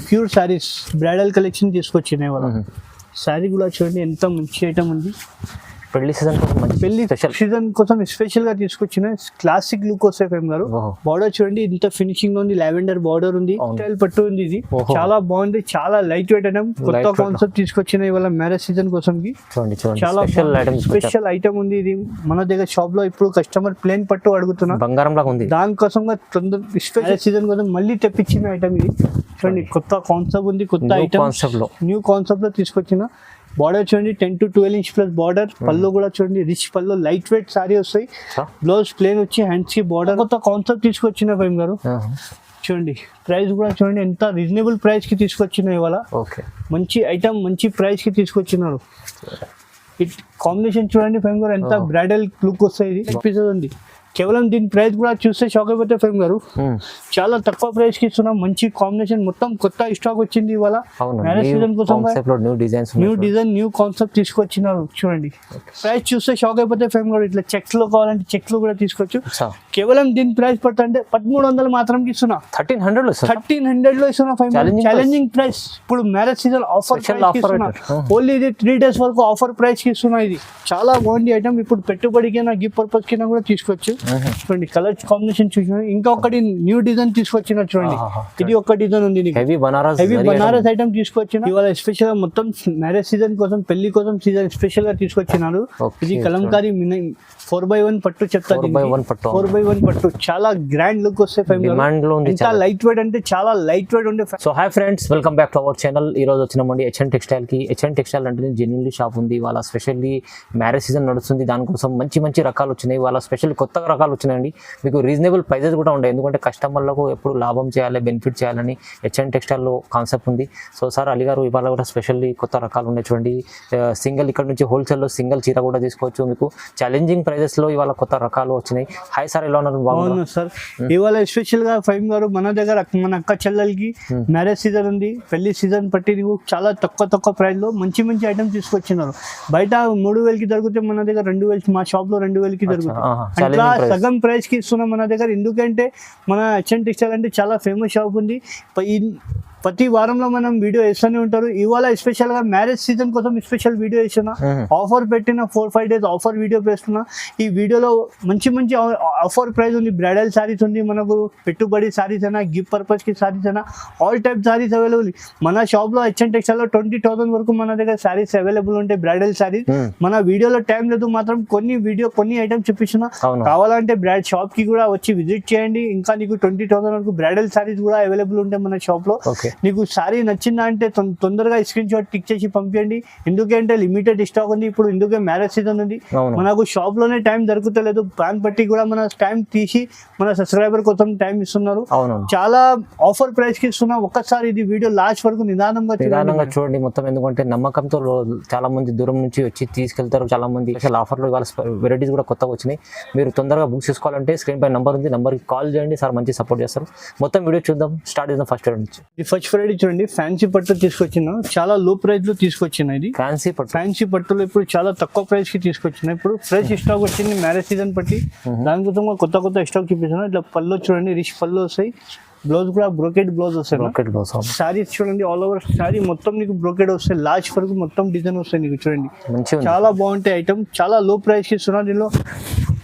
Pure saris bridal collection తీసుకొచ్చినాయి వాళ్ళ sorry కూడా చూడండి ఎంత మంచి ఐటమ్ ఉంది. పెళ్లి సీజన్ కోసం మంచి పెళ్లి సీజన్ కోసం స్పెషల్ గా తీసుకొచ్చిన క్లాసిక్ లుక్ వస్తాయి ఫేమ్ గారు. బార్డర్ చూడండి ఇంత ఫినిషింగ్ లో ఉంది, లావెండర్ బార్డర్ ఉంది, స్టైల్ పట్టు ఉంది. ఇది చాలా బాగుంది, చాలా లైట్ వెయిట్ ఐటమ్, కొత్త కాన్సెప్ట్ తీసుకొచ్చిన ఇవాళ మ్యారేజ్ సీజన్ కోసం చాలా స్పెషల్ ఐటమ్ ఉంది. ఇది మన దగ్గర షాప్ లో ఇప్పుడు కస్టమర్ ప్లేన్ పట్టు అడుగుతున్నా బంగారం లాగా ఉంది, దానికోసం స్పెషల్ సీజన్ కోసం మళ్ళీ తెప్పించిన ఐటమ్ ఇది. చూడండి కొత్త కాన్సెప్ట్ ఉంది, కొత్త ఐటమ్ న్యూ కాన్సెప్ట్ లో తీసుకొచ్చిన. బార్డర్ చూడండి 10 to 12 ఇంచ్ ప్లస్ బార్డర్. పళ్ళు కూడా చూడండి రిచ్ పళ్ళు, లైట్ వెయిట్ సారీ వస్తాయి. బ్లౌజ్ ప్లేన్ వచ్చి హ్యాండ్స్ కి బార్డర్. కొత్త కాన్సెప్ట్ తీసుకొచ్చిన ఫైమ్ గారు. చూడండి ప్రైస్ కూడా చూడండి ఎంత రీజనబుల్ ప్రైస్ కి తీసుకొచ్చిన ఇవాళ. మంచి ఐటమ్ మంచి ప్రైస్ కి తీసుకొచ్చినారు. కాంబినేషన్ చూడండి ఫైమ్ గారు ఎంత బ్రైడల్ లుక్ వస్తాయి. ఇది ఎపిసోడ్ ఉంది. కేవలం దీని ప్రైస్ కూడా చూస్తే షాక్ అయిపోతే ఫేమ్ గారు. చాలా తక్కువ ప్రైస్ కి ఇస్తున్నాం. మంచి కాంబినేషన్, మొత్తం కొత్త స్టాక్ వచ్చింది ఇవాళ మ్యారేజ్ సీజన్ కోసం. న్యూ డిజైన్ న్యూ కాన్సెప్ట్ తీసుకొచ్చినారు. చూడండి ప్రైస్ చూస్తే షాక్ అయిపోతే ఫేమ్ గారు. ఇట్లా చెక్స్ లో కావాలంటే చెక్స్ లో కూడా తీసుకోవచ్చు. కేవలం దీని ప్రైస్ పడుతుంటే 1300 మాత్రం ఇస్తున్నా. 1300 లో ఇస్తున్నా ఫైమ్. Challenging price. ఇప్పుడు మ్యారేజ్ సీజన్ ఆఫర్ ఓన్లీ ఇది 3 days వరకు ఆఫర్ ప్రైస్ కి ఇస్తున్నా. ఇది చాలా బాగుంది ఐటమ్. ఇప్పుడు పెట్టుబడికైనా గిఫ్ట్ పర్పస్ కింద కూడా తీసుకోవచ్చు. చూడండి కలర్ కాంబినేషన్ చూసిన. ఇంకా ఒకటి న్యూ డిజైన్ తీసుకొచ్చిన చూడండి. ఇది ఒక డిజైన్ ఉంది, హెవీ బనారస్ ఐటమ్ తీసుకొచ్చిన ఇవాళ స్పెషల్ గా. మొత్తం మ్యారేజ్ సీజన్ కోసం, పెళ్లి కోసం సీజన్ స్పెషల్ గా తీసుకొచ్చినారు. ఇది కలంకారీ 4x1 పట్టు చెప్తారు. 4x1 పట్టు చాలా గ్రాండ్ లుక్ వస్తాయి. ఇంకా లైట్ వెయిట్ అంటే చాలా లైట్ వెయిట్ ఉండే. So hi friends, welcome back to our channel. ఈ రోజు వచ్చినామండి హెచ్ఎన్ టెక్స్టైల్ కి. హెచ్ఎన్ టెక్స్టైల్ అంటే జెన్యున్లీ షాప్ ఉంది. వాళ్ళ స్పెషల్లీ మ్యారేజ్ సీజన్ నడుస్తుంది, దానికోసం మంచి మంచి రకాలు వచ్చినాయి. వాళ్ళ స్పెషల్ కొత్త రకాలు వచ్చినాయండి. మీకు రీజనబుల్ ప్రైజెస్ కూడా ఉంటాయి, ఎందుకంటే కస్టమర్లకు ఎప్పుడు లాభం చేయాలి, బెనిఫిట్ చేయాలని హెచ్ఎన్ టెక్స్టైల్లో కాన్సెప్ట్ ఉంది. సో సార్ అలీ గారు ఇవాళ కూడా స్పెషల్లీ కొత్త రకాలు ఉన్నాయి చూడండి. సింగిల్ ఇక్కడ నుంచి హోల్సేల్లో సింగిల్ చీర కూడా తీసుకోవచ్చు. మీకు ఛాలెంజింగ్ ప్రైజెస్లో ఇవాళ కొత్త రకాలు వచ్చినాయి. హాయ్ సార్, ఎలా ఉన్నారు? బాగున్నారు సార్. ఇవాళ స్పెషల్ గా ఫైమ్ గారు మన దగ్గర మన అక్క చెల్లెలకి మ్యారేజ్ సీజన్ ఉంది, పెళ్లి సీజన్ పట్టి చాలా తక్కువ ప్రైస్ లో మంచి మంచి ఐటమ్స్ తీసుకొచ్చినారు. బయట 3000కి దొరికితే మన దగ్గర 2000, మా షాప్ లో 2000కి దొరుకుతాయి. సగం ప్రైస్ కి ఇస్తున్నాం మన దగ్గర. ఎందుకంటే మన హెచ్ఎన్ టెక్స్టైల్ అంటే చాలా ఫేమస్ షాప్ ఉంది. ప్రతి వారంలో మనం వీడియో వేస్తూనే ఉంటారు. ఇవాళ స్పెషల్ గా మ్యారేజ్ సీజన్ కోసం స్పెషల్ వీడియో వేస్తున్నా. ఆఫర్ పెట్టిన 4-5 days ఆఫర్ వీడియో వేస్తున్నా. ఈ వీడియోలో మంచి మంచి ఆఫర్ ప్రైస్ ఉంది. బ్రైడల్ సారీస్ ఉంది, మనకు పెట్టుబడి సారీస్ అయినా, గిఫ్ట్ పర్పస్ కి సారీస్ అయినా, ఆల్ టైప్ సారీస్ అవైలబుల్. మన షాప్ లో హెచ్ఎన్ టెక్స్టైల్ లో 20,000 వరకు మన దగ్గర సారీస్ అవైలబుల్ ఉంటాయి, బ్రైడల్ సారీస్. మన వీడియోలో టైం లేదు, మాత్రం కొన్ని ఐటమ్స్ చూపిస్తున్నా. కావాలంటే షాప్ కి కూడా వచ్చి విజిట్ చేయండి. ఇంకా నీకు 20,000 వరకు బ్రైడల్ సారీస్ కూడా అవైలబుల్ ఉంటాయి మన షాప్ లో. నీకు సారీ నచ్చిందా అంటే తొందరగా స్క్రీన్ షాట్ టిక్ చేసి పంపించండి. ఎందుకంటే లిమిటెడ్ స్టాక్ ఉంది ఇప్పుడు, ఎందుకంటే మ్యారేజ్ సీజన్ ఉంది. మనకు షాప్ లోనే టైం దొరుకుతలేదు. ప్లాన్ బట్టి కూడా మన టైం తీసి మన సబ్స్క్రైబర్ కోసం టైం ఇస్తున్నారు. చాలా ఆఫర్ ప్రైస్ కి ఇస్తున్నా. ఒక్కసారి ఇది వీడియో లాస్ట్ వరకు నిదానంగా చూడండి మొత్తం. ఎందుకంటే నమ్మకంతో చాలా మంది దూరం నుంచి వచ్చి తీసుకెళ్తారు. చాలా మంది స్పెషల్ ఆఫర్లు ఇవాళ వెరైటీస్ కూడా కొత్తగా వచ్చినాయి. మీరు తొందరగా బుక్ చేసుకోవాలంటే స్క్రీన్ పై నంబర్ ఉంది, నంబర్కి కాల్ చేయండి. సార్ మంచి సపోర్ట్ చేస్తారు. మొత్తం వీడియో చూద్దాం. స్టార్ట్ చేద్దాం ఫస్ట్ నుంచి. ఫస్ట్ వెరైటీ చూడండి, ఫ్యాన్సీ పట్టు తీసుకొచ్చిన. చాలా లో ప్రైస్ లో తీసుకొచ్చిన. ఇది ఫ్యాన్సీ పట్టులో ఇప్పుడు చాలా తక్కువ ప్రైస్ కి తీసుకొచ్చిన. ఇప్పుడు ఫ్రెష్ స్టాక్ వచ్చింది మ్యారేజ్ సీజన్ పట్టి, దానికోసం కొత్త స్టాక్ చూపించిన. ఇట్లా పళ్ళు చూడండి, రిచ్ పళ్ళు వస్తాయి. బ్లౌజ్ కూడా బ్రోకెడ్ బ్లౌజ్ వస్తాయి. సారీస్ చూడండి, ఆల్ ఓవర్ సారీ మొత్తం నీకు బ్రోకెడ్ వస్తాయి. లాస్ట్ వరకు మొత్తం డిజైన్ వస్తాయి నీకు. చూడండి చాలా బాగుంటాయి ఐటమ్. చాలా లో ప్రైస్ కి ఇస్తున్నా. దీనిలో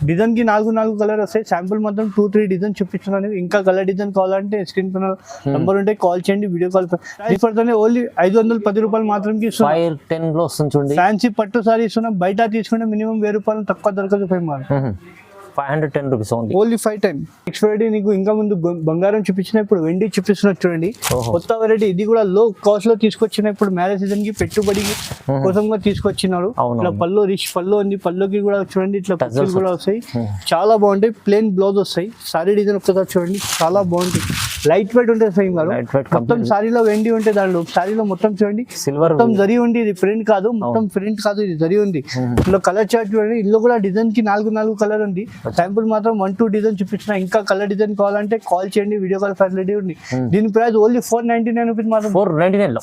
డిజైన్ కి 4 కలర్ వస్తాయి. శాంపుల్ మాత్రం 2-3 డిజైన్ చూపిస్తున్నాను. ఇంకా కలర్ డిజైన్ కావాలంటే స్క్రీన్ పైన నంబర్ ఉంటే కాల్ చేయండి, వీడియో కాల్ పడుతుంది. ఓన్లీ 510 రూపాయలు మాత్రం ఫ్యాన్సీ పట్టు సారీ ఇస్తున్నా. బయట తీసుకుంటే మినిమం 1000 రూపాయలు తక్కువ దొరకదు. 510 రూపీస్ ఓన్లీ 510. నెక్స్ట్ వెరైటీ నీకు ఇంకా ముందు బంగారం చూపించిన, ఇప్పుడు వెండి చూపిస్తున్నా చూడండి. కొత్త వెరైటీ. ఇది కూడా లో కాస్ట్ లో తీసుకొచ్చిన. ఇప్పుడు మ్యారేజ్ సీజన్ కి పెట్టుబడి కోసం తీసుకొచ్చినారు. ఇట్లా పళ్ళు రిచ్ పళ్ళు ఉంది. పళ్ళుకి కూడా చూడండి ఇట్లా పచ్చులు కూడా వస్తాయి. చాలా బాగుంటాయి. ప్లెయిన్ బ్లౌజ్ వస్తాయి. సారీ డిజైన్ ఒకసారి చూడండి, చాలా బాగుంటాయి. లైట్ వెయిట్ ఉంటుంది ఫైమ్ గారు. మొత్తం సారీలో వెండి ఉంటే దాంట్లో సారీలో మొత్తం చూడండి సిల్వర్ మొత్తం జరి ఉంది. ఇది ప్రింట్ కాదు, మొత్తం ప్రింట్ కాదు, ఇది జరి ఉంది. ఇందులో కలర్ చార్ట్ చూడండి. ఇందులో కూడా డిజైన్ కి 4 కలర్ ఉంది. శాంపుల్ మాత్రం 1-2 డిజైన్ చూపించిన. ఇంకా కలర్ డిజైన్ కావాలంటే కాల్ చేయండి, వీడియో కాల్ ఫెసిలిటీ ఉంది. దీని ప్రైస్ ఓన్లీ 499 రూపీస్ మాత్రం.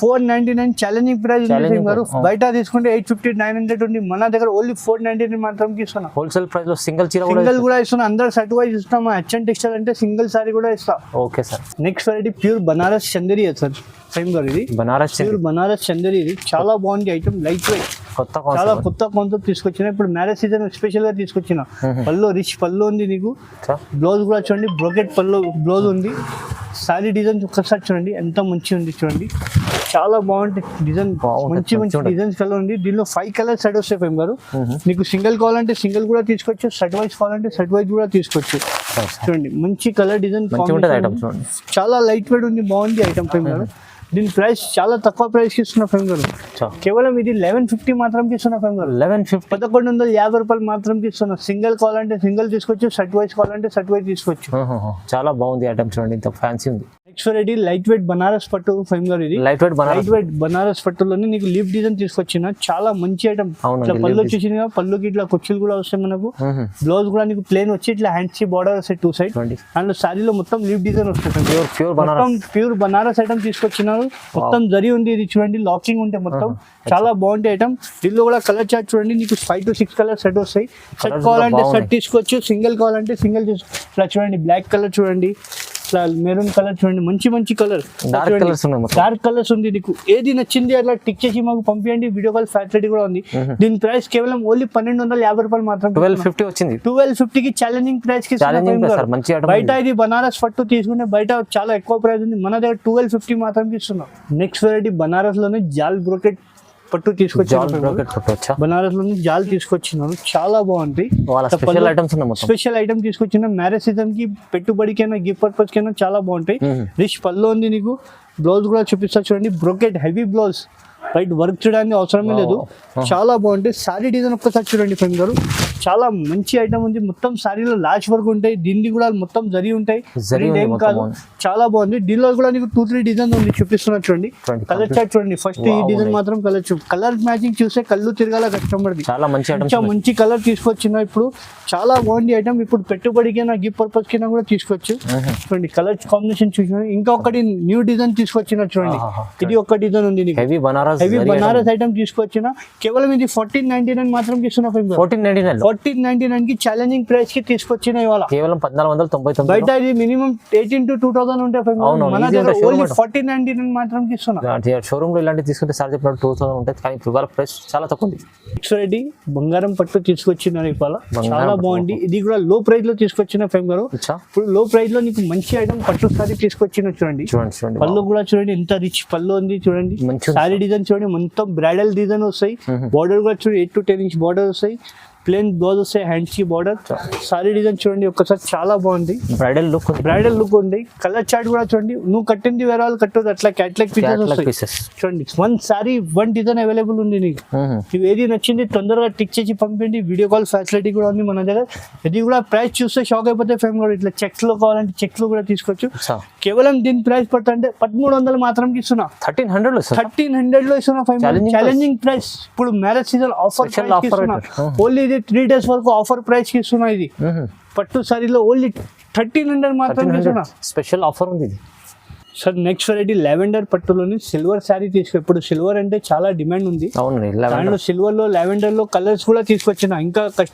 499 ఛాలెంజింగ్ ప్రైస్ ఉంది గారు. బయట తీసుకుంటే 850-900 ఉంది. మన దగ్గర ఓన్లీ 499 మాత్రం ఇస్తున్నా. హోల్సేల్ ప్రైస్ లో సింగిల్ చీర కూడా ఇస్తున్నా. అందరు సెట్ వైజ్ ఇస్తాం. హెచ్ఎన్ టెక్స్టైల్ అంటే సింగిల్ సారీ కూడా ఇస్తా. Okay sir. Next variety pure Banaras Chanderi sir ఫైమ్ గారు. ఇది బనారస్ ప్యూర్ బనారస్ చందేరి. ఇది చాలా బాగుంది ఐటమ్, లైట్ వెయిట్, కొత్త చాలా కొత్త కాన్సెప్ట్ తీసుకొచ్చిన. ఇప్పుడు మ్యారేజ్ సీజన్ స్పెషల్ గా తీసుకొచ్చిన. పళ్ళు రిచ్ పళ్ళు ఉంది నీకు. బ్లౌజ్ కూడా చూడండి, బ్రోకెట్ పళ్ళు బ్లౌజ్ ఉంది. సారీ డిజైన్ ఒక్కసారి చూడండి ఎంత మంచి ఉంది చూడండి, చాలా బాగుంటుంది డిజైన్. మంచి మంచి డిజైన్స్ కలర్ ఉంది. దీనిలో 5 కలర్స్ సెట్ వస్తాయి ఫైమ్ గారు. నీకు సింగిల్ కావాలంటే సింగిల్ కూడా తీసుకోవచ్చు, సెట్ వైజ్ కావాలంటే సెట్ వైజ్ కూడా తీసుకోవచ్చు. చూడండి మంచి కలర్ డిజైన్, చాలా లైట్ వెయిట్ ఉంది, బాగుంది ఐటమ్ ఫైమ్ గారు. దీని ప్రైస్ చాలా తక్కువ ప్రైస్ కి ఇస్తున్నా ఫైమ్ గారు. కేవలం ఇది 1150 మాత్రం ఇస్తున్నా ఫైమ్ గారు. 1150 రూపాయలు మాత్రం ఇస్తున్నా. సింగిల్ కావాలంటే సింగిల్ తీసుకోవచ్చు, సెట్ వైజ్ కావాలంటే సెట్ వైజ్ తీసుకోవచ్చు. చాలా బాగుంది ఐటమ్ చూడండి, ఇంత ఫ్యాన్సీ ఉంది. Next variety light weight Banaras పట్టు ఫైమ్ గారు. ఇది లైట్ వెయిట్ బనారస్ పట్టులోనే నీకు లీఫ్ డిజైన్ తీసుకొచ్చిన. చాలా మంచి ఐటమ్. ఇట్లా పళ్ళు వచ్చేసింది, పళ్ళుకి ఇట్లా కుర్చీలు కూడా వస్తాయి మనకు. బ్లౌజ్ కూడా నీకు ప్లేన్ వచ్చి ఇట్లా హ్యాండ్స్ బార్డర్ వస్తాయి 2 సైడ్. అండ్ సారీలో మొత్తం లీఫ్ డిజైన్ వస్తుంది. ప్యూర్ బనారస్ ఐటమ్ తీసుకొచ్చినారు. మొత్తం జరి ఉంది. ఇది చూడండి లాకింగ్ ఉంటే మొత్తం చాలా బాగుంటాయి ఐటమ్. దీనిలో కూడా కలర్ చార్ట్ చూడండి, నీకు 5 to 6 కలర్ సెట్ వస్తాయి. సెట్ కావాలంటే సెట్ తీసుకోవచ్చు, సింగిల్ కావాలంటే సింగిల్ తీసుకో. ఇట్లా చూడండి బ్లాక్ కలర్ చూడండి, ఇట్లా మెరూన్ కలర్ చూడండి, మంచి మంచి కలర్, డార్క్ కలర్స్ ఉంది. నీకు ఏది నచ్చింది అట్లా టిక్ చేసి మాకు పంపించండి. వీడియో కాల్ ఫ్యాసిలిటీ కూడా ఉంది. దీని ప్రైస్ కేవలం ఓన్లీ 1250 రూపాయలు మాత్రం. 1250 వచ్చింది. 1250 కి ఛాలెంజింగ్ ప్రైస్ కి. బయట ఇది బనారస్ పట్టు తీసుకుంటే బయట చాలా ఎక్కువ ప్రైస్ ఉంది, మన దగ్గర 1250 మాత్రం ఇస్తున్నాం. నెక్స్ట్ వెరైటీ బనారస్ లోనే జాల్ బ్రోకెట్ పట్టు తీసుకొచ్చాను. బనారస్ లోని జాల్ తీసుకొచ్చినాను, చాలా బాగుంది. స్పెషల్ ఐటమ్ తీసుకొచ్చిన. మ్యారేజ్ సీజన్ కి పెట్టుబడికైనా గిఫ్ట్ పర్పస్ కైనా చాలా బాగుంటాయి. రిచ్ పళ్ళు ఉంది నీకు. బ్లౌజ్ కూడా చూపిస్తా చూడండి, brocade heavy blouse, right work చేయడానికి అవసరమే లేదు, చాలా బాగుంటాయి. సారీ డిజైన్ ఒక్కసారి చూడండి ఫ్రెండ్ గారు, చాలా మంచి ఐటమ్ ఉంది. మొత్తం సారీలో లాచ్ వర్క్ ఉంటాయి, దీన్ని కూడా మొత్తం జరి ఉంటాయి, ఏం కాదు, చాలా బాగుంది. దీనిలో కూడా నీకు 2-3 డిజైన్ ఉంది, చూపిస్తున్నా చూడండి. కలర్ చార్ట్ చూడండి, ఫస్ట్ ఈ డిజైన్ మాత్రం కలర్ మ్యాచింగ్ చూస్తే కళ్ళు తిరగాల కస్టమర్ది. మంచి కలర్ తీసుకొచ్చిన. ఇప్పుడు చాలా బాగుంది ఐటమ్. ఇప్పుడు పెట్టుబడికైనా గిఫ్ట్ పర్పస్ కైనా కూడా తీసుకోవచ్చు. చూడండి కలర్ కాంబినేషన్ చూసిన. ఇంకా ఒకటి న్యూ డిజైన్ తీసుకొచ్చిన చూడండి, ఇది ఒక డిజైన్ ఉంది నీకు. హెవీ బనారస్ ఐటమ్ తీసుకొచ్చిన. కేవలం ఇది 1499 మాత్రం ఇస్తున్నా. 1499 కి ఛాలెంజింగ్ ప్రైస్ కి తీసుకొచ్చిన. ఇవాళ కేవలం 1499. బయట ఇది మినిమం 18 to 2000 ఉంటాయి. మన దగ్గర ఓన్లీ 1499 మాత్రం ఇస్తున్నా. షోరూమ్ లో ఇలాంటి తీసుకుంటే సార్ చెప్పినట్టు 2000 ఉంటుంది, కానీ ఇవాళ ప్రైస్ చాలా తక్కువ ఉంది. రెడ్డి బంగారం పట్టు తీసుకొచ్చినారు ఇవాళ, చాలా బాగుంది. ఇది కూడా లో ప్రైస్ లో తీసుకొచ్చిన ఫైమ్ గారు. ఇప్పుడు లో ప్రైస్ లో నీకు మంచి ఐటమ్ పట్టు సారీ తీసుకొచ్చిన. చూడండి పళ్ళు కూడా చూడండి, ఎంత రిచ్ పళ్ళు ఉంది చూడండి. సారీ డిజైన్ చూడండి, మొత్తం బ్రైడల్ డిజైన్ వస్తాయి. బార్డర్ కూడా చూడండి, 8 to 10 inch బార్డర్ వస్తాయి. ప్లేన్ బ్లౌజ్ వస్తాయి, హ్యాండ్స్ కి బార్డర్. సారీ డిజైన్ చూడండి ఒక్కసారి, చాలా బాగుంది. బ్రైడల్ లుక్ ఉంది. కలర్ చార్ట్ కూడా చూడండి, నువ్వు కట్టింది వేరే వాళ్ళు కట్టదు, అట్లా క్యాట్లాగ్ పీసెస్ చూడండి. 1 సారీ 1 డిజైన్ అవైలబుల్ ఉంది నీకు. ఇవి ఏది నచ్చింది తొందరగా టిక్ చేసి పంపించండి. వీడియో కాల్ ఫెసిలిటీ కూడా ఉంది మన దగ్గర. ఇది కూడా ప్రైస్ చూస్తే షాక్ అయిపోతే ఫేమ్ కూడా. ఇట్లా చెక్స్ లో కావాలంటే చెక్స్ లో కూడా తీసుకోవచ్చు. కేవలం దీని ప్రైస్ పడుతుంటే 1300 మాత్రం ఇస్తున్నా. 1300 లో ఇస్తున్నా ఫైమ్. Challenging price. ఇప్పుడు మ్యారేజ్ సీజన్ ఆఫర్ ఓన్లీ ఇది 3 days వరకు ఆఫర్ ప్రైస్ కి ఇస్తున్నా. ఇది పట్టు సారీలో ఓన్లీ 1300 మాత్రం ఇస్తున్నా. స్పెషల్ ఆఫర్ ఉంది ఇది. సార్ నెక్స్ట్ వెరైటీ లావెండర్ పట్టులోని సిల్వర్ శారీ తీసుకో. ఇప్పుడు సిల్వర్ అంటే చాలా డిమాండ్ ఉంది. దాంట్లో సిల్వర్ లో లావెండర్ లో కలర్స్ కూడా తీసుకొచ్చిన.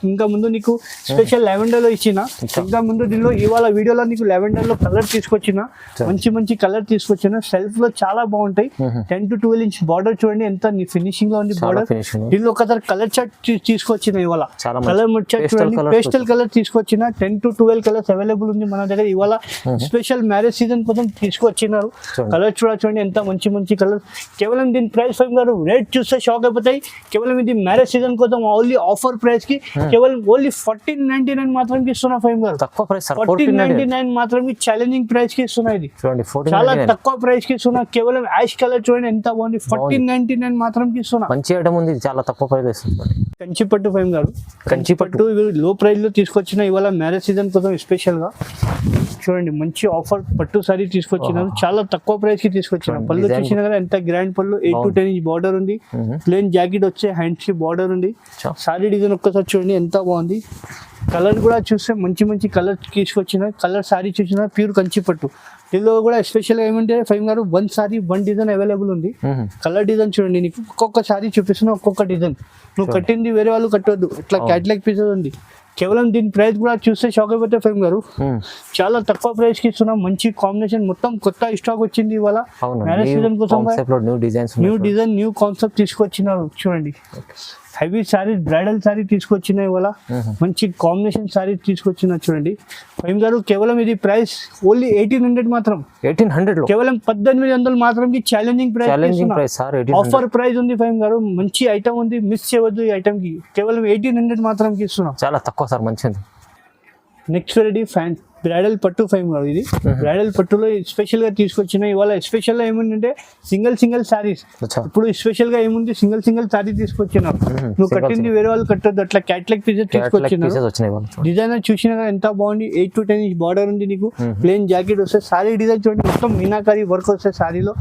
ఇంకా ముందు నీకు స్పెషల్ లావెండర్ లో ఇచ్చిన. ఇంకా ముందు దీనిలో ఇవాళ వీడియోలో నీకు లావెండర్ లో కలర్ తీసుకొచ్చిన. మంచి కలర్ తీసుకొచ్చిన. సెల్ఫ్ లో చాలా బాగుంటాయి. 10 to 12 inch బార్డర్ చూడండి, ఎంత ఫినిషింగ్ లో ఉంది బార్డర్. దీనిలో ఒకసారి కలర్ చార్ట్ తీసుకొచ్చిన. ఇవాళ కలర్ చార్ట్ చూడండి, పేస్టల్ కలర్ తీసుకొచ్చిన. 10 to 12 కలర్స్ అవైలబుల్ ఉంది మన దగ్గర. ఇవాళ స్పెషల్ మ్యారేజ్ సీజన్ కోసం తీసుకొచ్చిన. కలర్ చూడండి, ఎంత మంచి కలర్. కేవలం దీని ప్రైస్ ఫైమ్ గారు రేట్ చూస్తే షాక్ అయిపోతాయి. కేవలం ఇది మ్యారేజ్ సీజన్ కోసం ఓన్లీ ఆఫర్ ప్రైస్ కి కేవలం ఓన్లీ 1499 మాత్రం ఇస్తున్నా ఫైమ్ గారు. తక్కువ ప్రైస్ 1499 మాత్రం ఛాలెంజింగ్ ప్రైస్ కి ఇస్తున్నా. ఇది చాలా తక్కువ ప్రైస్ కి ఇస్తున్నా. కేవలం యాష్ కలర్ చూడండి ఎంత బాగుంది. 1499 మాత్రం ఇస్తున్నా. మంచి ఐటమ్ ఉంది, చాలా తక్కువ ప్రైస్. కంచిపట్టు ఫైమ్ గారు, కంచిపట్టు లో ప్రైస్ లో తీసుకొచ్చిన. ఇవాళ మ్యారేజ్ సీజన్ కోసం స్పెషల్ గా చూడండి, మంచి ఆఫర్ పట్టు సారీ తీసుకొచ్చినారు. చాలా తక్కువ ప్రైస్ కి తీసుకొచ్చిన. పళ్ళు చూసిన కదా ఎంత గ్రాండ్ పళ్ళు. 8 to 10 inch బార్డర్ ఉంది. ప్లేన్ జాకెట్ వచ్చే, హ్యాండ్స్ కి బార్డర్ ఉంది. సారీ డిజైన్ ఒక్కసారి చూడండి ఎంత బాగుంది. కలర్ కూడా చూస్తే మంచి కలర్ తీసుకొచ్చిన. కలర్ సారీ చూసిన ప్యూర్ కంచిపట్టు. దీనిలో కూడా స్పెషల్ ఏమంటే ఫైమ్ గారు 1 సారీ 1 డిజైన్ అవైలబుల్ ఉంది. కలర్ డిజైన్ చూడండి, నీకు ఒక్కొక్క సారీ చూపిస్తున్నా, ఒక్కొక్క డిజైన్. నువ్వు కట్టింది వేరే వాళ్ళు కట్టవద్దు, ఇట్లా క్యాట్లాగ్ పీసెస్ ఉంది. కేవలం దీని ప్రైస్ కూడా చూస్తే షాక్ అయిపోతే ఫేమ్ గారు, చాలా తక్కువ ప్రైస్ కి ఇస్తున్నాం. మంచి కాంబినేషన్, మొత్తం కొత్త స్టాక్ వచ్చింది ఇవాళ మ్యారేజ్ సీజన్ కోసం. న్యూ డిజైన్ న్యూ కాన్సెప్ట్ తీసుకొచ్చినారు చూడండి. హెవీ శారీస్, బ్రైడల్ శారీ తీసుకొచ్చిన ఇవాళ, మంచి కాంబినేషన్ శారీ తీసుకొచ్చిన చూడండి ఫైమ్ గారు. కేవలం ఇది ప్రైస్ ఓన్లీ 1800 మాత్రం, 1800 కేవలం 1800 మాత్రం ఛాలెంజింగ్ ప్రైస్, ఆఫర్ ప్రైస్ ఉంది ఫైమ్ గారు. మంచి ఐటమ్ ఉంది, మిస్ చేయవద్దు ఈ ఐటమ్ కి. కేవలం 1800 మాత్రం ఇస్తున్నాం, చాలా తక్కువ సార్, మంచిది. నెక్స్ట్ వెరైటీ ఫ్యాన్ బ్రైడల్ పట్టు ఫైమ్ గారు. ఇది బ్రైడల్ పట్టులో స్పెషల్ గా తీసుకొచ్చిన ఇవాళ. స్పెషల్ గా ఏముందంటే సింగిల్ సారీస్. ఇప్పుడు స్పెషల్ గా ఏముంది, సింగిల్ సారీ తీసుకొచ్చినారు. నువ్వు కట్టింది వేరే వాళ్ళు కట్టొద్దు, అట్లా క్యాట్లాగ్ పీసెస్ తీసుకొచ్చినారు. డిజైన్ చూసినా ఎంత బాగుంది. 8 to 10 ఇంచ్ బార్డర్ ఉంది నీకు. ప్లేన్ జాకెట్ వస్తే సారీ డిజైన్ చూడండి, మొత్తం మీనాకారి వర్క్ వస్తాయి సారీలో.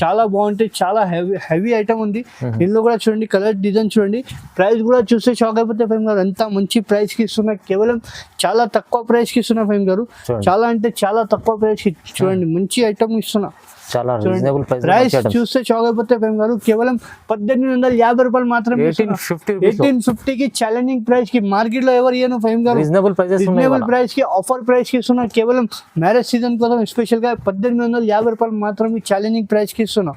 చాలా బాగుంటాయి, చాలా హెవీ ఐటమ్ ఉంది. దీనిలో కూడా చూడండి కలర్ డిజైన్ చూడండి. ప్రైస్ కూడా చూస్తే షాక్ అయిపోతే ఫైమ్ గారు, ఎంత మంచి ప్రైస్ కి ఇస్తున్నా. కేవలం చాలా తక్కువ ప్రైస్ కి ఇస్తున్నా ఫైమ్ గారు. చాలా అంటే చాలా తక్కువ ప్రైస్ కి చూడండి, మంచి ఐటమ్ ఇస్తున్నా. చాలా రీజనబుల్ ప్రైస్ చూస్తే షాక్ అయిపోతే ఫైమ్ గారు. కేవలం 1850 రూపాయలు మాత్రమే, 1850 కి ఛాలెంజింగ్ ప్రైస్ కి. మార్కెట్ లో ఎవరు ఇయ్యను ఫైమ్ గారు, రీజనబుల్ ప్రైస్ కి, ఆఫర్ ప్రైస్ కి ఇస్తున్నా. కేవలం మ్యారేజ్ సీజన్ కోసం స్పెషల్ గా 1850 రూపాయలు మాత్రమే ఛాలెంజింగ్ ప్రైస్ కి ఇస్తున్నా.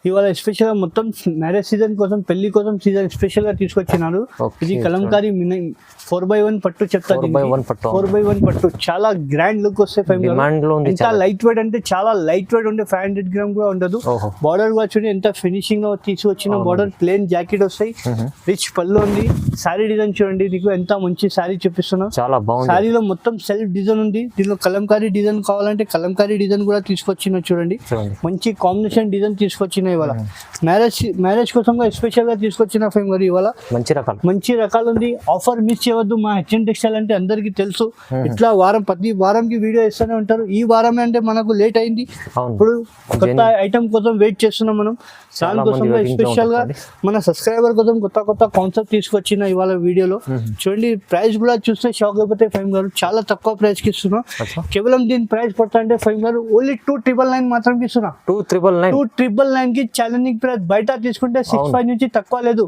ఇవాళ స్పెషల్ గా మొత్తం మ్యారేజ్ సీజన్ కోసం, పెళ్లి కోసం సీజన్ స్పెషల్ గా తీసుకొచ్చినారు. ఇది కలంకారీ 4x1 పట్టు చెప్తారు. 4x1 పట్టు చాలా గ్రాండ్ లుక్ వస్తే ఫైవ్. ఎంత లైట్ వెయిట్ అంటే చాలా లైట్ వెయిట్ ఉండే, 500 గ్రామ్ కూడా ఉండదు. బార్డర్ కూడా చూడండి ఎంత ఫినిషింగ్ లో తీసుకొచ్చిన బార్డర్. ప్లేన్ జాకెట్ వస్తాయి, రిచ్ పళ్ళు ఉంది. సారీ డిజైన్ చూడండి, నీకు ఎంత మంచి సారీ చూపిస్తున్నా. చాలా బాగుంది. సారీలో మొత్తం సెల్ఫ్ డిజైన్ ఉంది. దీనిలో కలంకారీ డిజైన్ కావాలంటే కలంకారీ డిజైన్ కూడా తీసుకొచ్చిన చూడండి. మంచి కాంబినేషన్ డిజైన్ తీసుకొచ్చిన ఇవాళ. మ్యారేజ్ కోసం స్పెషల్ గా తీసుకొచ్చిన ఫైమ్ గారు ఇవాళ. మంచి రకాలు ఉంది. ఆఫర్ మిస్ చేయవద్దు. మా హెచ్ఎన్ టెక్స్టైల్ అంటే అందరికి తెలుసు, ఇట్లా ప్రతి వారంకి వీడియో ఇస్తూనే ఉంటారు. ఈ వారమే అంటే మనకు లేట్ అయింది. ఇప్పుడు కొత్త ఐటమ్ కోసం వెయిట్ చేస్తున్నాం మనం. దానికోసం స్పెషల్ గా మన సబ్స్క్రైబర్ కోసం కొత్త కాన్సెప్ట్ తీసుకొచ్చిన ఇవాళ వీడియోలో. చూడండి ప్రైస్ కూడా చూస్తే షాక్ అయిపోతే ఫైమ్ గారు, చాలా తక్కువ ప్రైస్ కి ఇస్తున్నాం. కేవలం దీని ప్రైస్ పడతా అంటే ఫైమ్ గారు ఓన్లీ 2999 మాత్రం ఇస్తున్నా. 2999 కి ఛాలెంజింగ్ ప్రైస్. బయట తీసుకుంటే 65 నుంచి తక్కువ లేదు.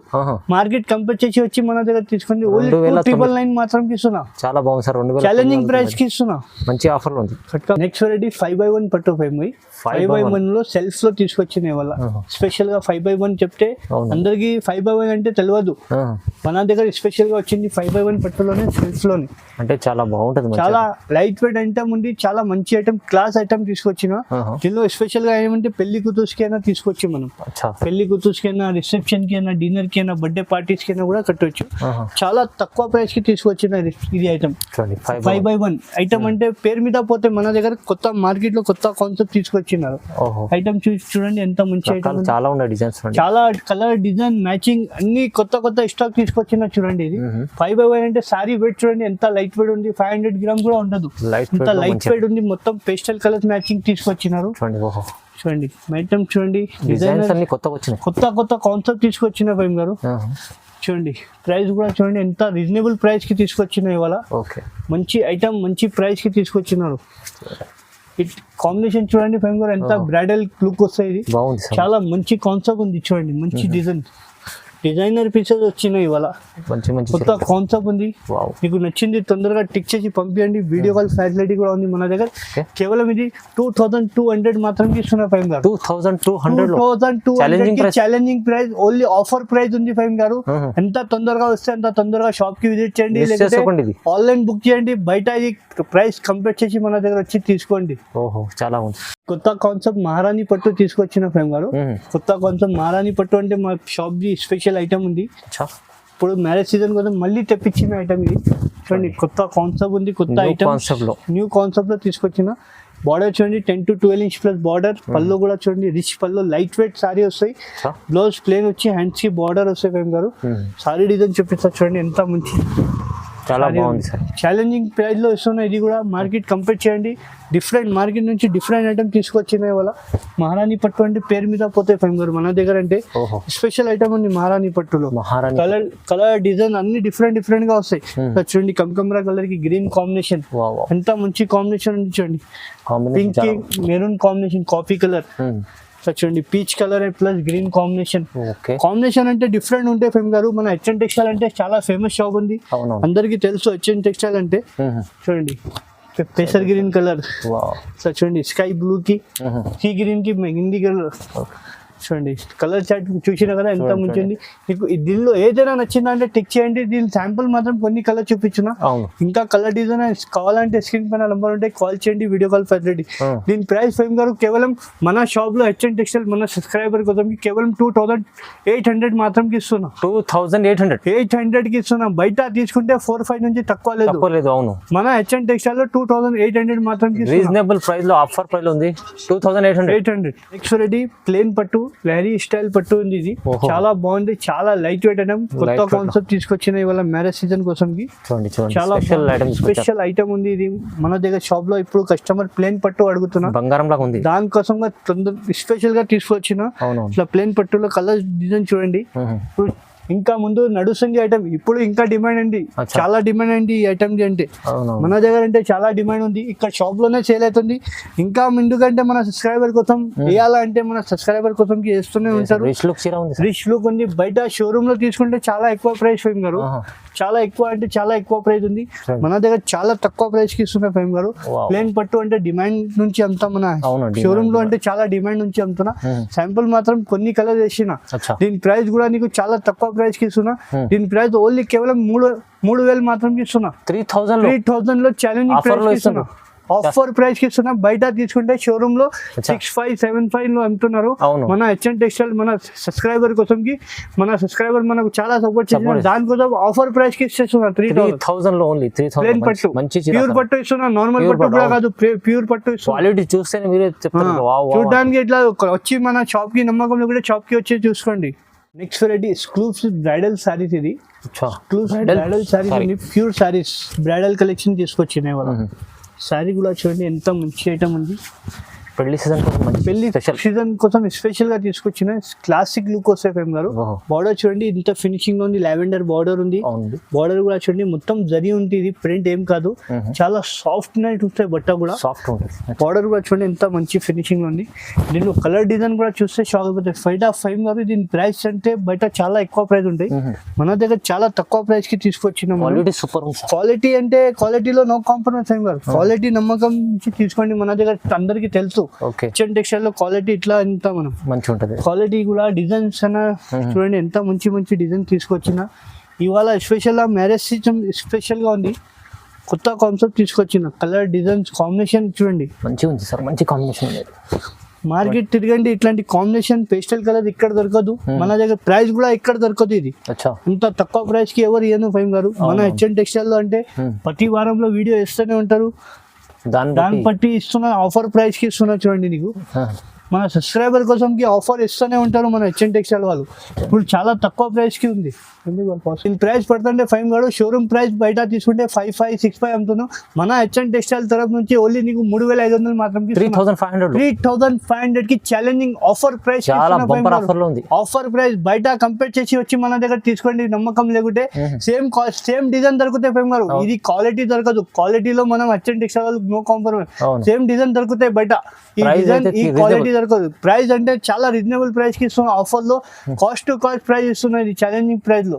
మార్కెట్ కంపేర్ చేసి వచ్చి మన దగ్గర తీసుకుంటే ఓన్లీ 2999 మాత్రం ఇస్తున్నా. చాలా బాగుంది సార్, ఛాలెంజింగ్ ప్రైస్ కి ఇస్తున్నా. మంచి ఆఫర్ ఉంది. నెక్స్ట్ వెరైటీ 5x1 పట్టు ఫైవ్. 5x1 లో సెల్ఫ్ లో తీసుకొచ్చిన ఇవాళ. స్పెషల్ గా 5x1 చెప్తే అందరికి 5x1 అంటే తెలియదు. మన దగ్గర స్పెషల్ గా వచ్చింది 5x1 పట్టులోనే, సెల్ఫ్ లోనే. అంటే చాలా బాగుంటుంది, చాలా లైట్ వెయిట్ ఐటమ్ ఉంది. చాలా మంచి ఐటమ్, క్లాస్ ఐటమ్ తీసుకొచ్చిన. దీనిలో స్పెషల్ గా ఏమంటే పెళ్లి కూతురుకి అయినా తీసుకొచ్చి మనం, పెళ్లి కూతురుకి అయినా, రిసెప్షన్ కి అయినా, డిన్నర్ కి అయినా, బర్త్డే పార్టీస్ కి అయినా కూడా కట్టవచ్చు. చాలా తక్కువ ప్రైస్ కి తీసుకొచ్చిన ఇది ఐటమ్. 5x1 ఐటమ్ అంటే పేరు మీద పోతే మన దగ్గర కొత్త మార్కెట్ లో కొత్త కాన్సెప్ట్ తీసుకొచ్చినారు. ఐటమ్ చూడండి ఎంత మంచి ఐటమ్. చాలా ఉన్నాయి డిజైన్స్, చాలా కలర్ డిజైన్ మ్యాచింగ్ అన్ని కొత్త స్టాక్ తీసుకొచ్చిన చూడండి. ఇది 5x1 అంటే సారీ వెయిట్ చూడండి ఎంత లైట్ వెయిట్ ఉంది. 500 గ్రామ్ కూడా ఉండదు, ఎంత లైట్ వెయిట్ ఉంది. మొత్తం పేస్టల్ కలర్స్ మ్యాచింగ్ తీసుకొచ్చినారు చూడండి. ఐటమ్ చూడండి, డిజైన్స్ అన్ని కొత్త కాన్సెప్ట్ తీసుకొచ్చిన ఫైమ్ గారు. చూడండి ప్రైస్ కూడా చూడండి ఎంత రీజనబుల్ ప్రైస్ కి తీసుకొచ్చిన ఇవాళ. మంచి ఐటమ్, మంచి ప్రైస్ కి తీసుకొచ్చినారు. కాంబినేషన్ చూడండి ఫైమ్ గారు, ఎంత బ్రైడల్ లుక్ వస్తాయి. చాలా మంచి కాన్సెప్ట్ ఉంది చూడండి. మంచి డిజైనర్ పీసెస్ వచ్చినాయి ఇవాళ. కొత్త కాన్సెప్ట్ ఉంది. మీకు నచ్చింది తొందరగా టిక్ చేసి పంపించండి. వీడియో కాల్ ఫెసిలిటీ కూడా ఉంది మన దగ్గర. కేవలం ఇది 2200 మాత్రం ఇస్తున్నా ఫైమ్ గారు. 2200 challenging price, only offer price ఉంది ఫైమ్ గారు. ఎంత తొందరగా వస్తే అంత తొందరగా షాప్ కి విజిట్ చేయండి, లేకపోతే ఆన్లైన్ బుక్ చేయండి. బయట ఇది ప్రైస్ కంపేర్ చేసి మన దగ్గర వచ్చి తీసుకోండి. చాలా కొత్త కాన్సెప్ట్ మహారాణి పట్టు తీసుకొచ్చిన ఫైమ్ గారు. కొత్త కాన్సెప్ట్ మహారాణి పట్టు అంటే మా షాప్ ది స్పెషల్ ఐటమ్ ఉంది. ఇప్పుడు మ్యారేజ్ సీజన్ కోసం మళ్ళీ తెప్పించిన ఐటమ్ ఇది చూడండి. కొత్త కాన్సెప్ట్ ఉంది, కొత్త ఐటమ్ న్యూ కాన్సెప్ట్ లో తీసుకొచ్చిన. బార్డర్ చూడండి 10 to 12 ఇంచ్ ప్లస్ బార్డర్. పళ్ళు కూడా చూడండి రిచ్ పళ్ళు, లైట్ వెయిట్ సారీ వస్తాయి. బ్లౌజ్ ప్లేన్ వచ్చి హ్యాండ్స్ కి బార్డర్ వస్తాయి ఫైమ్ గారు. సారీ డిజైన్ చూపిస్తా చూడండి ఎంత మంచి, చాలా బాగుంది సార్. ఛాలెంజింగ్ ప్రైస్ లో ఇస్తున్నా. ఇది కూడా మార్కెట్ కంపేర్ చేయండి. డిఫరెంట్ మార్కెట్ నుంచి డిఫరెంట్ ఐటమ్ తీసుకొచ్చిన ఇవాళ. మహారాణి పట్టు అంటే పేరు మీద పోతే ఫైమ్ గారు మన దగ్గర అంటే స్పెషల్ ఐటమ్ ఉంది మహారాణి పట్టులో. కలర్ డిజైన్ అన్ని డిఫరెంట్ గా వస్తాయి. చూడండి కమకమరా కలర్ కి గ్రీన్ కాంబినేషన్, ఎంత మంచి కాంబినేషన్ ఉంది చూడండి. పింక్ కి maroon combination, coffee colour. So చూడండి peach colour plus green combination. Okay. Combination అంటే డిఫరెంట్ ఉంటాయి ఫేమ్ గారు. మన హెచ్ఎన్ టెక్స్టైల్ అంటే చాలా ఫేమస్ షాప్ ఉంది, అవును. అందరికీ తెలుసు హెచ్ఎన్ టెక్స్టైల్ అంటే. చూడండి పెసర్ గ్రీన్ కలర్, సో చూడండి స్కై బ్లూ కి సీ గ్రీన్ కి మెహందీ కలర్. చూడండి కలర్ చార్ట్ చూసినా కదా ఎంత ముంచింది. మీకు దీనిలో ఏదైనా నచ్చిందంటే టిక్ చేయండి. దీని శాంపుల్ మాత్రం కొన్ని కలర్ చూపించిన, ఇంకా కలర్ డిజైన్ కావాలంటే స్క్రీన్ పైన నంబర్ ఉంటాయి, కాల్ చేయండి, వీడియో కాల్ ఫెసిలిటీ. దీని ప్రైస్ ఫేమ్ గారు కేవలం మన షాప్ లో హెచ్ఎన్ టెక్స్టైల్ మన సబ్స్క్రైబర్ కోసం కేవలం 2800 మాత్రం ఇస్తున్నా. 2800 కి ఇస్తున్నా. బయట తీసుకుంటే 4-5 నుంచి తక్కువ లేదు. అవును, మన హెచ్ఎన్ టెక్స్టైల్ లో 2800 మాత్రం రీజనబుల్ ప్రైస్ లో ఆఫర్ ప్రైస్ ఉంది 2800. నెక్స్ట్ రెడీ ప్లేన్ పట్టు లహరీ స్టైల్ పట్టు ఉంది. ఇది చాలా బాగుంది, చాలా లైట్ వెయిట్ ఐటమ్, కొత్త కాన్సెప్ట్ తీసుకొచ్చిన ఇవాళ మ్యారేజ్ సీజన్ కోసం కి. చాలా స్పెషల్ ఐటమ్ ఉంది ఇది మన దగ్గర షాప్ లో. ఇప్పుడు కస్టమర్ ప్లేన్ పట్టు అడుగుతున్నా, బంగారం లాగా ఉంది, దానికోసం స్పెషల్ గా తీసుకొచ్చిన. ఇట్లా ప్లేన్ పట్టులో కలర్ డిజైన్ చూడండి. ఇంకా ముందు నడుస్తుంది ఐటమ్, ఇప్పుడు ఇంకా డిమాండ్ అండి, చాలా డిమాండ్ అండి ఈ ఐటమ్ ది. అంటే మన దగ్గర అంటే చాలా డిమాండ్ ఉంది, ఇక్కడ షాప్ లోనే సేల్ అవుతుంది. ఇంకా ఎందుకంటే మన సబ్స్క్రైబర్ కోసం వేయాలంటే మన సబ్స్క్రైబర్ కోసం వేస్తూనే ఉంటారు. రిచ్ లుక్ ఉంది. బయట షోరూమ్ లో తీసుకుంటే చాలా ఎక్కువ ప్రైస్ ఫేమ్ గారు, చాలా ఎక్కువ అంటే చాలా ఎక్కువ ప్రైస్ ఉంది. మన దగ్గర చాలా తక్కువ ప్రైస్ కి ఇస్తున్నా ఫేమ్ గారు. ప్లేన్ పట్టు అంటే డిమాండ్ నుంచి అమ్ముతా, మన షోరూమ్ లో అంటే చాలా డిమాండ్ నుంచి అమ్ముతున్నా. శాంపుల్ మాత్రం కొన్ని కలర్ వేసిన. దీని ప్రైస్ కూడా నీకు చాలా తక్కువ ప్రైస్ కి ఇస్తున్నా. దీని ప్రైస్ ఓన్లీ కేవలం 3000 మాత్రం ఇస్తున్నా. 3000 లో ఛాలెంజింగ్ ప్రైస్ ఇస్తున్నా, ఆఫర్ ప్రైస్ కి ఇస్తున్నా. బయట తీసుకుంటే షోరూమ్ లో 6575 లో అమ్ముతున్నారు. మన హెచ్ఎన్ టెక్స్టైల్ మన సబ్స్క్రైబర్ కోసం కి, మన సబ్స్క్రైబర్ మనకు చాలా సపోర్ట్ చేస్తున్నారు, దానికోసం ఆఫర్ ప్రైస్ కి ఇస్తున్నా. 3000 లో ఓన్లీ 3000 ప్లేన్ పట్టు, ప్యూర్ పట్టు ఇస్తున్నా. నార్మల్ పట్టు కూడా కాదు, ప్యూర్ పట్టు ఇస్తున్నా. క్వాలిటీ చూస్తే మీరే చెప్తారు, చూడడానికి ఇట్లా వచ్చి మన షాప్ కి నమ్మకంలో కూడా షాప్ కి వచ్చి చూసుకోండి. Next variety exclusive bridal saris. ఇది ఎక్స్క్లూసివ్ బ్రైడల్ సారీస్ అండి, ప్యూర్ సారీస్ బ్రైడల్ కలెక్షన్ తీసుకొచ్చినాయి వాళ్ళ. సారీ కూడా చూడండి ఎంత మంచి ఐటమ్ ఉంది. పెళ్లి సీజన్ కోసం స్పెషల్ గా తీసుకొచ్చిన క్లాసిక్ లుక్ వస్తాయి ఫేమ్ గారు. బార్డర్ చూడండి ఇంత ఫినిషింగ్ ఉంది, లావెండర్ బార్డర్ ఉంది. బార్డర్ కూడా చూడండి మొత్తం జరీ ఉంది, ఇది ప్రింట్ ఏం కాదు, చాలా సాఫ్ట్ నైట్ వస్తాయి బట్ట కూడా. బార్డర్ కూడా చూడండి ఎంత మంచి ఫినిషింగ్ ఉంది. దీనిలో కలర్ డిజైన్ కూడా చూస్తే షాక్ అయిపోతాయి. 5 గారు దీని ప్రైస్ అంటే బయట చాలా ఎక్కువ ప్రైస్ ఉంటాయి, మన దగ్గర చాలా తక్కువ ప్రైస్ కి తీసుకొచ్చినాం. క్వాలిటీ అంటే క్వాలిటీలో నో కాంప్రమైజ్ ఫేమ్ గారు. క్వాలిటీ నమ్మకం నుంచి తీసుకోండి, మన దగ్గర అందరికి తెలుసు. హెచ్ఎన్ టెక్స్టైల్ లో క్వాలిటీ ఇట్లా ఎంత మనం మంచి ఉంటది. క్వాలిటీ కూడా డిజైన్స్ అన్న చూడండి ఎంత మంచి మంచి డిజైన్ తీసుకొచ్చిన. ఇవాళ స్పెషల్ మ్యారేజ్ సీజన్ స్పెషల్ గా ఉంది, కొత్త కాన్సెప్ట్ తీసుకొచ్చిన. కలర్ డిజైన్స్ కాంబినేషన్ చూడండి మంచిగా ఉంది సార్, మంచి కాంబినేషన్. మార్కెట్ తిరగండి, ఇట్లాంటి కాంబినేషన్ పేస్టల్ కలర్ ఇక్కడ దొరకదు, మన దగ్గర ప్రైస్ కూడా ఇక్కడ దొరకదు. ఇది ఇంత తక్కువ ప్రైస్ కి ఎవరు ఇయ్యను ఫైమ్ గారు. మన హెచ్ఎన్ టెక్స్టైల్ లో అంటే ప్రతి వారంలో వీడియో ఇస్తూనే ఉంటారు, దాన్ని బట్టి ఇస్తున్న ఆఫర్ ప్రైస్ కి ఇస్తున్నా. చూడండి నీకు మన సబ్స్క్రైబర్ కోసం కి ఆఫర్ ఇస్తూనే ఉంటారు మన హెచ్ఎన్ టెక్స్టైల్ వాళ్ళు. ఇప్పుడు చాలా తక్కువ ప్రైస్ కి ఉంది. దీని ప్రైస్ పడుతుంటే ఫైవ్ గాడు షోరూమ్ ప్రైస్ బయట తీసుకుంటే 5565 అమ్ముతున్నాం. మన హెచ్ఎన్ టెక్స్టైల్ తరఫు నుంచి ఓన్లీ నీకు 3500 మాత్రం 3500 కి challenging offer price. Offer price బయట కంపేర్ చేసి వచ్చి మన దగ్గర తీసుకోండి, నమ్మకం లేకుంటే సేమ్ డిజైన్ దొరుకుతాయి ఫైవ్ గారు. ఇది క్వాలిటీ దొరకదు, క్వాలిటీలో మనం హెచ్ఎన్ టెక్స్టైల్ వాళ్ళు నో కాంప్రమైజ్. సేమ్ డిజైన్ దొరుకుతాయి బయట, ఈ డిజైన్ ఈ క్వాలిటీ దొరకదు. ప్రైస్ అంటే చాలా రీజనబుల్ ప్రైస్ కి ఇస్తున్నాం, ఆఫర్ లో కాస్ట్ టు కాస్ట్ ప్రైస్ ఇస్తున్నాయి, ఇది ఛాలెంజింగ్ ప్రైస్ లో.